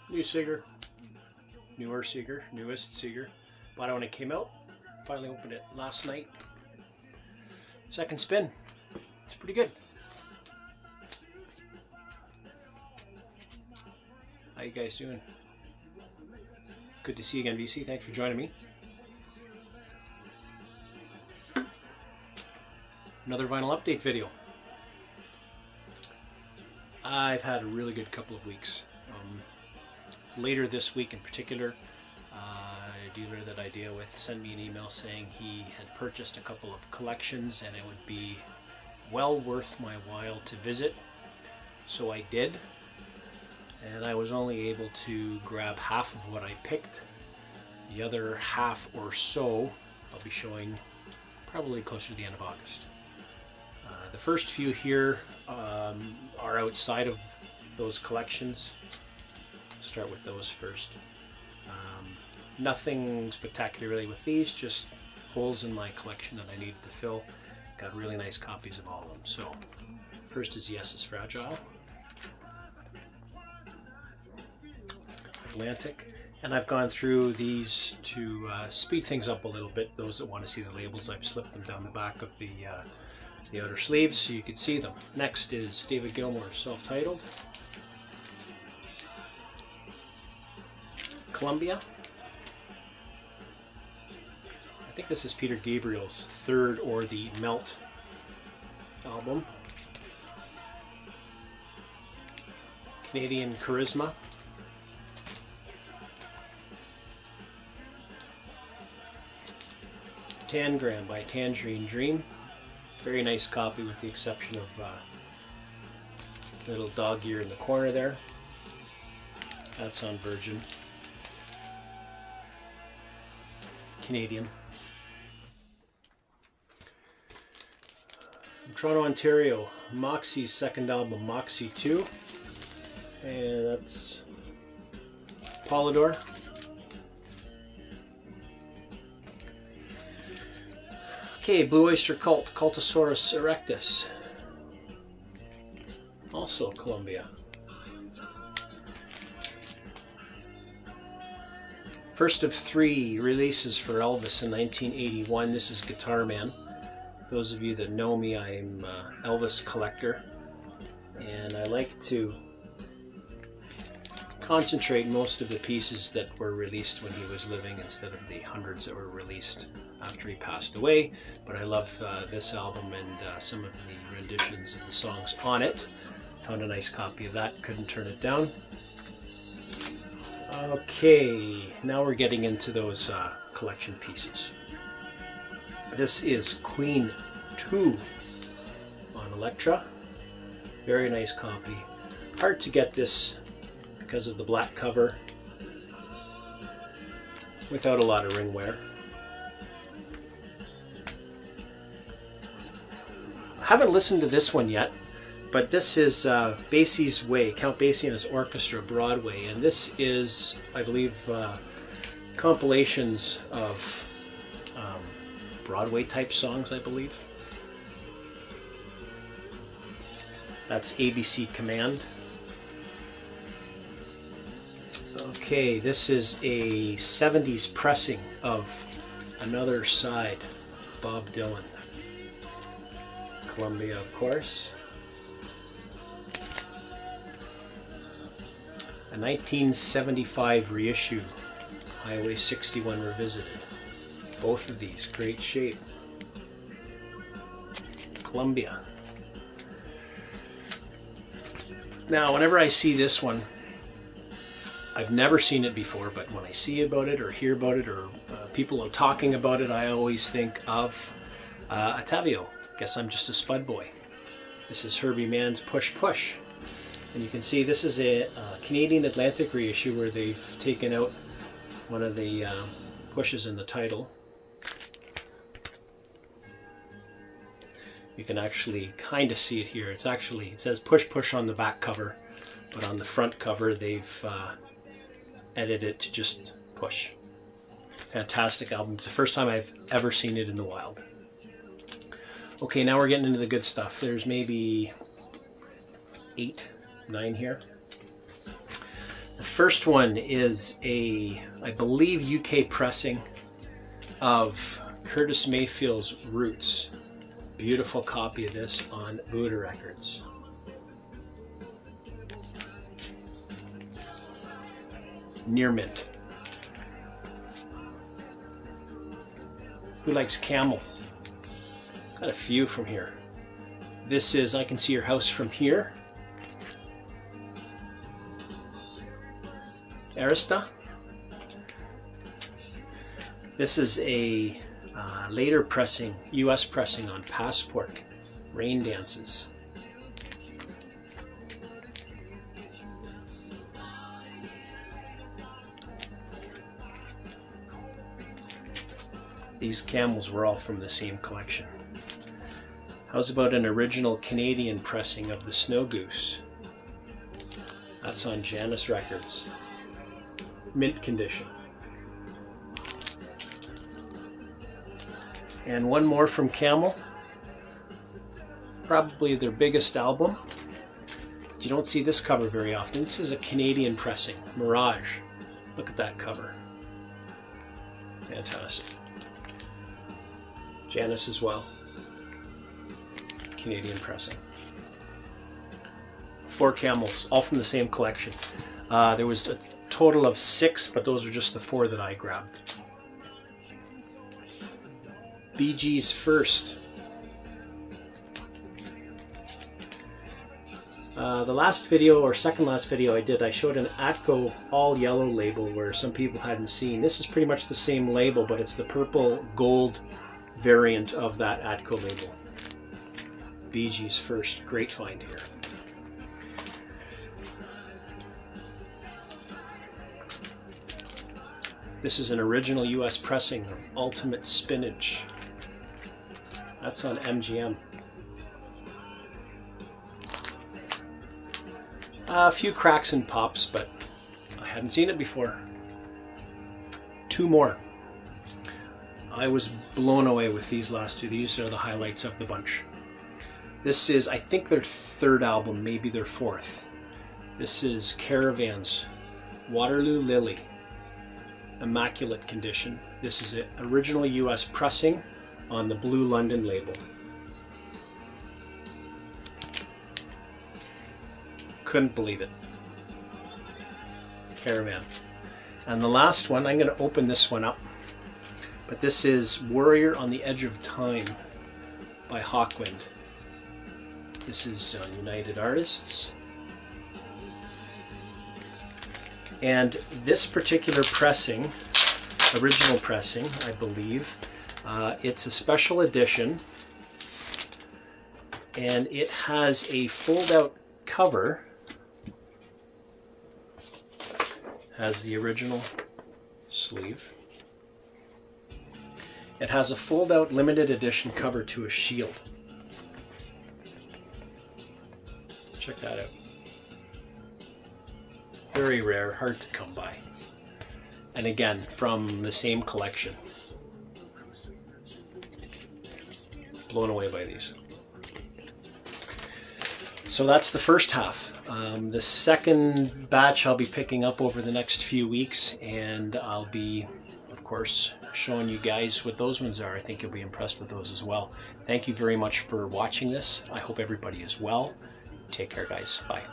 New Seeger, newest Seeger. Bought it when it came out. Finally opened it last night. Second spin. It's pretty good. How you guys doing? Good to see you again, VC. Thanks for joining me. Another vinyl update video. I've had a really good couple of weeks. Later this week in particular, a dealer that I deal with sent me an email saying he had purchased a couple of collections and it would be well worth my while to visit. So I did, and I was only able to grab half of what I picked. The other half or so I'll be showing probably closer to the end of August. The first few here are outside of those collections. Start with those first. Nothing spectacular really with these, just holes in my collection that I needed to fill. Got really nice copies of all of them. So first is Yes is Fragile, Atlantic, and I've gone through these to speed things up a little bit. Those that want to see the labels, I've slipped them down the back of the outer sleeves so you can see them. Next is David Gilmour's self-titled, Columbia. I think this is Peter Gabriel's third or the Melt album. Canadian Charisma. Tangram by Tangerine Dream. Very nice copy with the exception of the little dog ear in the corner there. That's on Virgin. Canadian. From Toronto, Ontario, Moxie's second album, Moxie 2. And that's Polydor. Okay, Blue Oyster Cult, Cultosaurus erectus. Also Columbia. First of 3 releases for Elvis in 1981. This is Guitar Man. Those of you that know me, I'm an Elvis collector, and I like to concentrate most of the pieces that were released when he was living instead of the hundreds that were released after he passed away. But I love this album and some of the renditions of the songs on it. Found a nice copy of that, couldn't turn it down. Okay, now we're getting into those collection pieces. This is Queen 2 on Elektra. Very nice copy. Hard to get this because of the black cover without a lot of ring wear. I haven't listened to this one yet, but this is Basie's Way, Count Basie and his Orchestra, Broadway, and this is, I believe, compilations of Broadway type songs, I believe. That's ABC Command. Okay, this is a 70s pressing of Another Side, Bob Dylan. Columbia, of course. A 1975 reissue, Highway 61 Revisited. Both of these, great shape. Columbia. Now, whenever I see this one, I've never seen it before, but when I see about it or hear about it or people are talking about it, I always think of Atavio. Guess I'm just a spud boy. This is Herbie Mann's Push Push. And you can see this is a Canadian Atlantic reissue where they've taken out one of the pushes in the title. You can actually kind of see it here. It's actually, it says Push Push on the back cover, but on the front cover they've edited it to just Push. Fantastic album. It's the first time I've ever seen it in the wild. Okay, now we're getting into the good stuff. There's maybe 8, 9 here. The first one is a, I believe, UK pressing of Curtis Mayfield's Roots. Beautiful copy of this on Buddha Records. Near mint. Who likes Camel? Got a few from here. This is I Can See Your House From Here. Arista. This is a later pressing, US pressing on Passport, Rain Dances. These Camels were all from the same collection. How's about an original Canadian pressing of the Snow Goose? That's on Janus Records. Mint condition. And one more from Camel. Probably their biggest album. You don't see this cover very often. This is a Canadian pressing, Mirage. Look at that cover. Fantastic. Janus as well. Canadian pressing. 4 Camels, all from the same collection. There was a total of 6, but those are just the 4 that I grabbed. Bee Gees First. The last video, or second last video I did, I showed an Atco all yellow label where some people hadn't seen. This is pretty much the same label, but it's the purple gold variant of that Atco label. Bee Gees First, great find here. This is an original US pressing of Ultimate Spinach. That's on MGM. A few cracks and pops, but I hadn't seen it before. 2 more. I was blown away with these last 2. These are the highlights of the bunch. This is, I think, their 3rd album, maybe their 4th. This is Caravan's Waterloo Lily. Immaculate condition. This is an original US pressing on the Blue London label. Couldn't believe it. Caravan. And the last one, I'm going to open this one up. But this is Warrior on the Edge of Time by Hawkwind. This is on United Artists. And this particular pressing, original pressing, I believe, it's a special edition. And it has a fold-out cover. Has the original sleeve. It has a fold-out limited edition cover to a shield. Check that out. Very rare, hard to come by. And again, from the same collection. Blown away by these. So that's the first half. The second batch I'll be picking up over the next few weeks, and I'll be, of course, showing you guys what those ones are. I think you'll be impressed with those as well. Thank you very much for watching this. I hope everybody is well. Take care, guys. Bye.